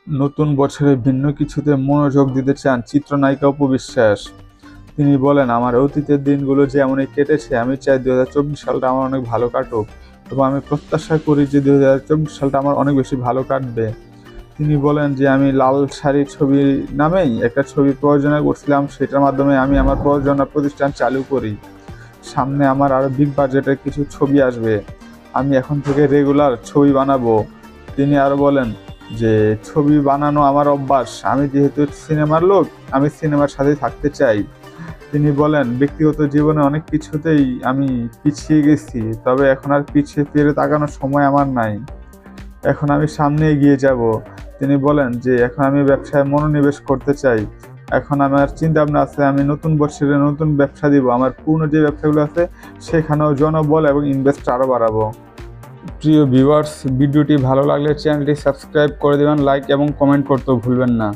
নতুন বছরে ভিন্ন কিছুতে মনোযোগ দিতে চান চিত্রনায়িকা অপু বিশ্বাস। তিনি বলেন, আমার অতীতের দিনগুলো যেমনই কেটেছে, আমি চাই 2024 সালটা আমার অনেক ভালো কাটুক এবং আমি প্রত্যাশা করি যে 2024 সালটা আমার অনেক বেশি ভালো কাটবে। তিনি বলেন যে আমি লাল শাড়ি ছবি নামেই একটা ছবি প্রযোজনা করছিলাম, সেটার মাধ্যমে আমি আমার প্রযোজনা প্রতিষ্ঠান চালু করি। সামনে আমার আরও বিগ বাজেটের কিছু ছবি আসবে, আমি এখন থেকে রেগুলার ছবি বানাবো। তিনি আরও বলেন যে ছবি বানানো আমার অভ্যাস, আমি যেহেতু সিনেমার লোক, আমি সিনেমার সাথেই থাকতে চাই। তিনি বলেন, ব্যক্তিগত জীবনে অনেক কিছুতেই আমি পিছিয়ে গেছি, তবে এখন আর পিছিয়ে ফিরে তাকানোর সময় আমার নাই, এখন আমি সামনে এগিয়ে যাব। তিনি বলেন যে এখন আমি ব্যবসায় মনোনিবেশ করতে চাই, এখন আমার চিন্তা ভাবনা আছে আমি নতুন বছরে নতুন ব্যবসা দিব, আমার পুরনো যে ব্যবসাগুলো আছে সেখানেও জনবল এবং ইনভেস্ট আরও বাড়াবো। প্রিয় ভিউয়ার্স, ভিডিওটি ভালো লাগলে চ্যানেলটি সাবস্ক্রাইব করে দেবেন, লাইক এবং কমেন্ট করতেও ভুলবেন না।